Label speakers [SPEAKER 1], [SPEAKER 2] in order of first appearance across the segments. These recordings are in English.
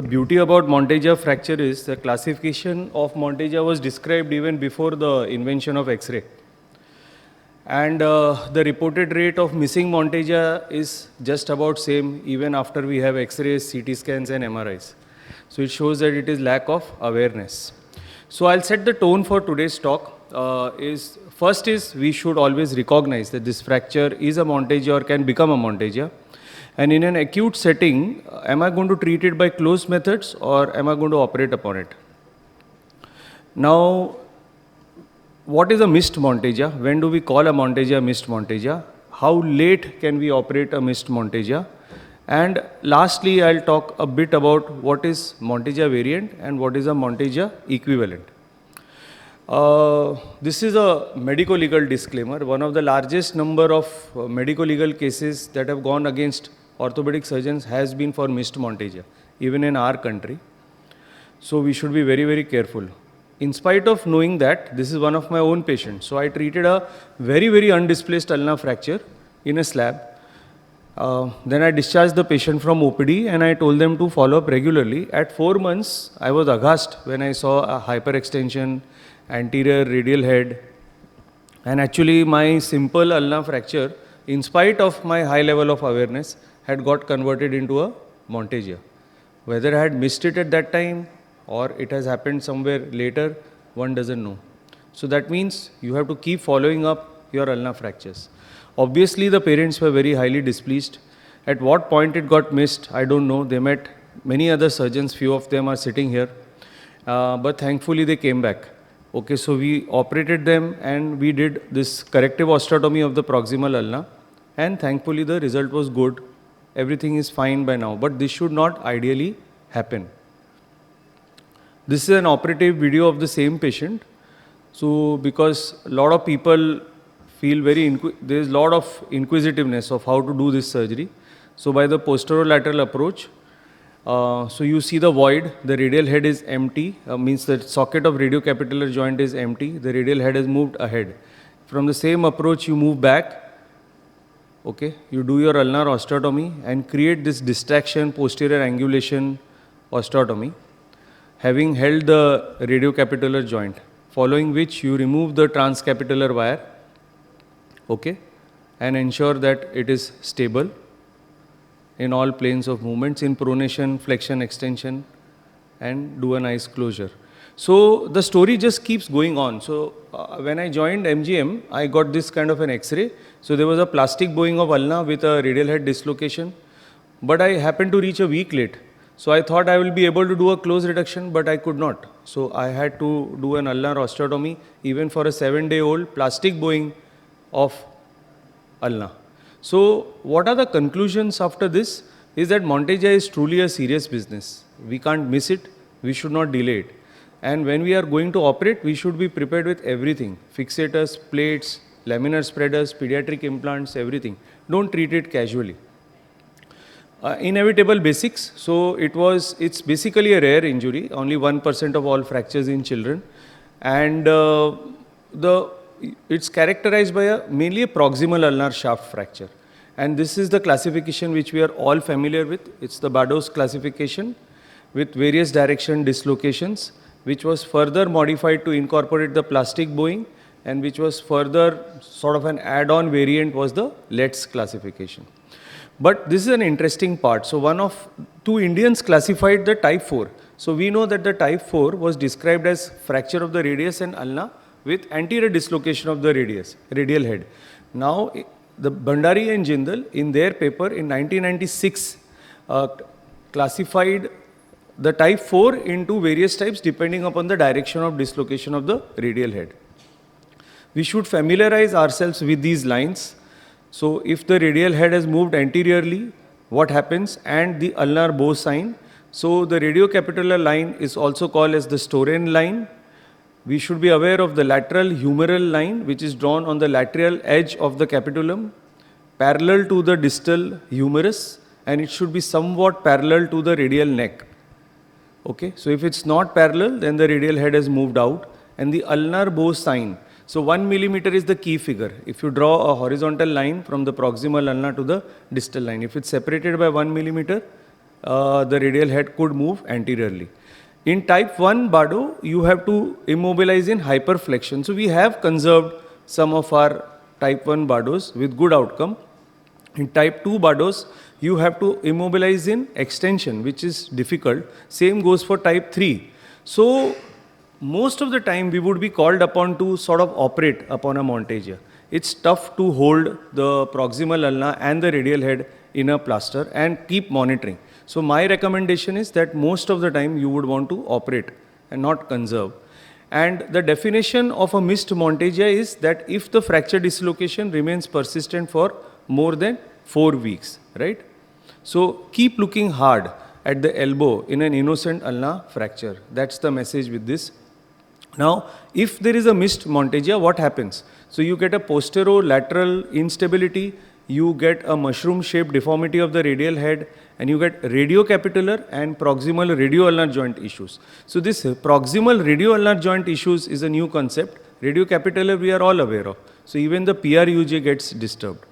[SPEAKER 1] beauty about Monteggia fracture is the classification of Monteggia was described even before the invention of X-ray. And the reported rate of missing Monteggia is just about same even after we have X-rays, CT scans and MRIs. So it shows that it is lack of awareness. So I'll set the tone for today's talk. First is we should always recognize that this fracture is a Monteggia or can become a Monteggia. And in an acute setting, am I going to treat it by closed methods or am I going to operate upon it? Now, what is a missed Monteggia? When do we call a Monteggia missed Monteggia? How late can we operate a missed Monteggia? And lastly, I'll talk a bit about what is Monteggia variant and what is a Monteggia equivalent. This is a medico-legal disclaimer. One of the largest number of medico-legal cases that have gone against orthopedic surgeons has been for missed Monteggia, even in our country. So we should be very, very careful. In spite of knowing that, this is one of my own patients. So I treated a very, very undisplaced ulnar fracture in a slab. Then I discharged the patient from OPD and I told them to follow up regularly. At 4 months, I was aghast when I saw a hyperextension, anterior radial head, and actually my simple ulnar fracture, in spite of my high level of awareness, had got converted into a Monteggia. Whether I had missed it at that time or it has happened somewhere later, one doesn't know. So that means you have to keep following up your ulnar fractures. Obviously the parents were very highly displeased. At what point it got missed, I don't know. They met many other surgeons, few of them are sitting here. But thankfully they came back. Okay, so we operated them and we did this corrective osteotomy of the proximal ulna, and thankfully the result was good. Everything is fine by now, but this should not ideally happen. This is an operative video of the same patient. So because a lot of people feel there is a lot of inquisitiveness of how to do this surgery. So by the posterolateral approach, so you see the void, the radial head is empty, means the socket of radiocapitellar joint is empty, the radial head has moved ahead. From the same approach you move back, okay, you do your ulnar osteotomy and create this distraction posterior angulation osteotomy, having held the radiocapitellar joint, following which you remove the transcapitellar wire, okay, and ensure that it is stable in all planes of movements, in pronation, flexion, extension, and do a nice closure. So the story just keeps going on. So when I joined MGM, I got this kind of an X-ray. So there was a plastic bowing of ulna with a radial head dislocation, but I happened to reach a week late. So I thought I will be able to do a close reduction, but I could not. So I had to do an ulnar osteotomy even for a 7-day-old plastic bowing of ulna. So what are the conclusions after this? Is that Monteggia is truly a serious business. We can't miss it. We should not delay it. And when we are going to operate, we should be prepared with everything. Fixators, plates, laminar spreaders, pediatric implants, everything. Don't treat it casually. Inevitable basics. So it's basically a rare injury. Only 1% of all fractures in children. And it's characterized by mainly a proximal ulnar shaft fracture. And this is the classification which we are all familiar with. It's the Bados classification with various direction dislocations, which was further modified to incorporate the plastic bowing, and which was further sort of an add-on variant was the Letts classification. But this is an interesting part. So two Indians classified the type 4. So we know that the type 4 was described as fracture of the radius and ulna with anterior dislocation of the radial head. Now, the Bhandari and Jindal in their paper in 1996 classified the type 4 into various types depending upon the direction of dislocation of the radial head. We should familiarize ourselves with these lines. So if the radial head has moved anteriorly, what happens? And the ulnar bow sign. So the radiocapitellar line is also called as the Storen line. We should be aware of the lateral humeral line, which is drawn on the lateral edge of the capitulum, parallel to the distal humerus, and it should be somewhat parallel to the radial neck. Okay, so if it's not parallel, then the radial head has moved out, and the ulnar bow sign. So 1 millimeter is the key figure. If you draw a horizontal line from the proximal ulna to the distal line, if it's separated by 1 millimeter, the radial head could move anteriorly. In type 1 BADO, you have to immobilize in hyperflexion. So we have conserved some of our type 1 BADOs with good outcome. In type 2 BADOs, you have to immobilize in extension, which is difficult. Same goes for type 3. So most of the time we would be called upon to sort of operate upon a Monteggia. It's tough to hold the proximal ulna and the radial head in a plaster and keep monitoring. So my recommendation is that most of the time you would want to operate and not conserve. And the definition of a missed Monteggia is that if the fracture dislocation remains persistent for more than 4 weeks, right? So keep looking hard at the elbow in an innocent ulna fracture. That's the message with this. Now, if there is a missed Monteggia, what happens? So you get a posterolateral instability, you get a mushroom-shaped deformity of the radial head, and you get radiocapitular and proximal radioulnar joint issues. So this proximal radioulnar joint issues is a new concept. Radiocapitular we are all aware of. So even the PRUJ gets disturbed.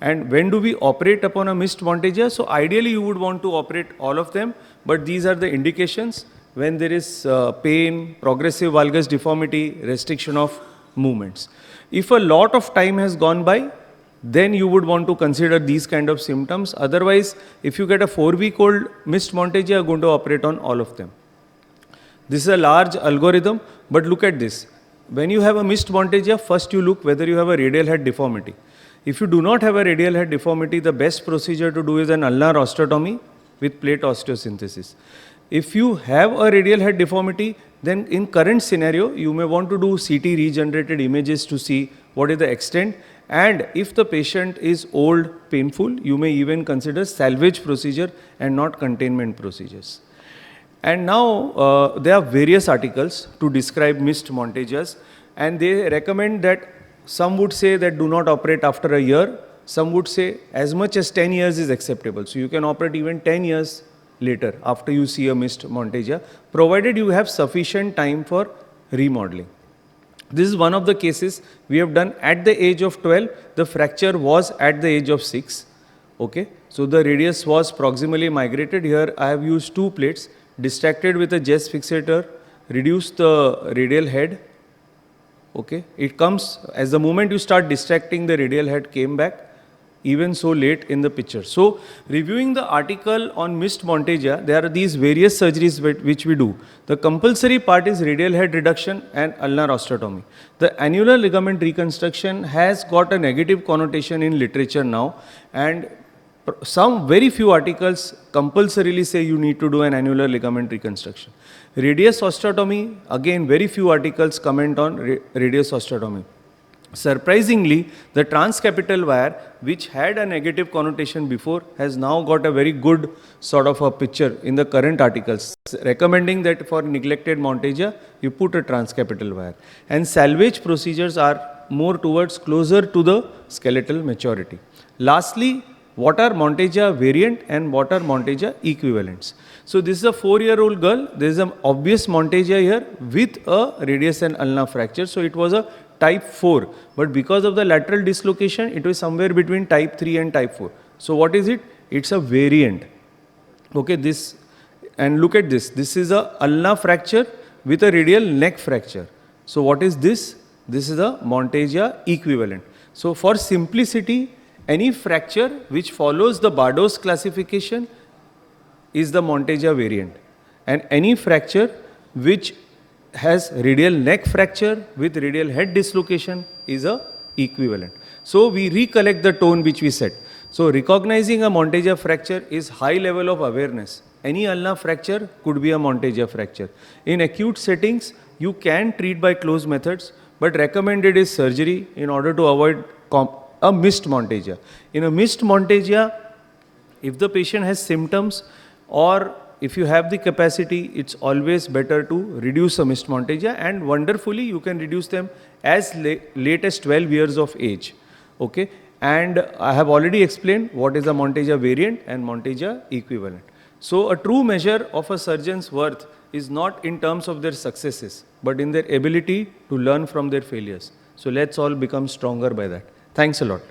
[SPEAKER 1] And when do we operate upon a missed Monteggia? So ideally you would want to operate all of them, but these are the indications when there is pain, progressive valgus deformity, restriction of movements. If a lot of time has gone by, then you would want to consider these kind of symptoms. Otherwise, if you get a 4-week-old missed Monteggia, you are going to operate on all of them. This is a large algorithm, but look at this. When you have a missed Monteggia, first you look whether you have a radial head deformity. If you do not have a radial head deformity, the best procedure to do is an ulnar osteotomy with plate osteosynthesis. If you have a radial head deformity, then in current scenario, you may want to do CT regenerated images to see what is the extent. And if the patient is old, painful, you may even consider salvage procedure and not containment procedures. And now there are various articles to describe missed Monteggias, and they recommend that some would say that do not operate after a year. Some would say as much as 10 years is acceptable. So you can operate even 10 years later after you see a missed Monteggia, provided you have sufficient time for remodeling. This is one of the cases we have done at the age of 12. The fracture was at the age of 6. Okay, so the radius was proximally migrated. Here I have used 2 plates, distracted with a Jess fixator, reduced the radial head. Okay, it comes as the moment you start distracting, the radial head came back, even so late in the picture. So reviewing the article on missed Monteggia, there are these various surgeries which we do. The compulsory part is radial head reduction and ulnar osteotomy. The annular ligament reconstruction has got a negative connotation in literature now, and some very few articles compulsorily say you need to do an annular ligament reconstruction. Radius osteotomy, again very few articles comment on radius osteotomy. Surprisingly, the transcapital wire, which had a negative connotation before, has now got a very good sort of a picture in the current articles, recommending that for neglected Monteggia, you put a transcapital wire. And salvage procedures are more towards closer to the skeletal maturity. Lastly, what are Monteggia variant and what are Monteggia equivalents? So this is a 4-year-old girl. There is an obvious Monteggia here with a radius and ulna fracture. So it was a type 4, but because of the lateral dislocation, it was somewhere between type 3 and type 4. So what is it? It's a variant. Okay, this, and look at this. This is a ulna fracture with a radial neck fracture. So what is this? This is a Monteggia equivalent. So for simplicity, any fracture which follows the Bardos classification is the Monteggia variant, and any fracture which has radial neck fracture with radial head dislocation is a equivalent. So we recollect the tone which we set. So recognizing a Monteggia fracture is high level of awareness. Any ulna fracture could be a Monteggia fracture. In acute settings, you can treat by closed methods, but recommended is surgery in order to avoid a missed Monteggia. In a missed Monteggia, if the patient has symptoms or if you have the capacity, it's always better to reduce a missed Monteggia, and wonderfully you can reduce them as late as 12 years of age. Okay, and I have already explained what is a Monteggia variant and Monteggia equivalent. So a true measure of a surgeon's worth is not in terms of their successes, but in their ability to learn from their failures. So let's all become stronger by that. Thanks a lot.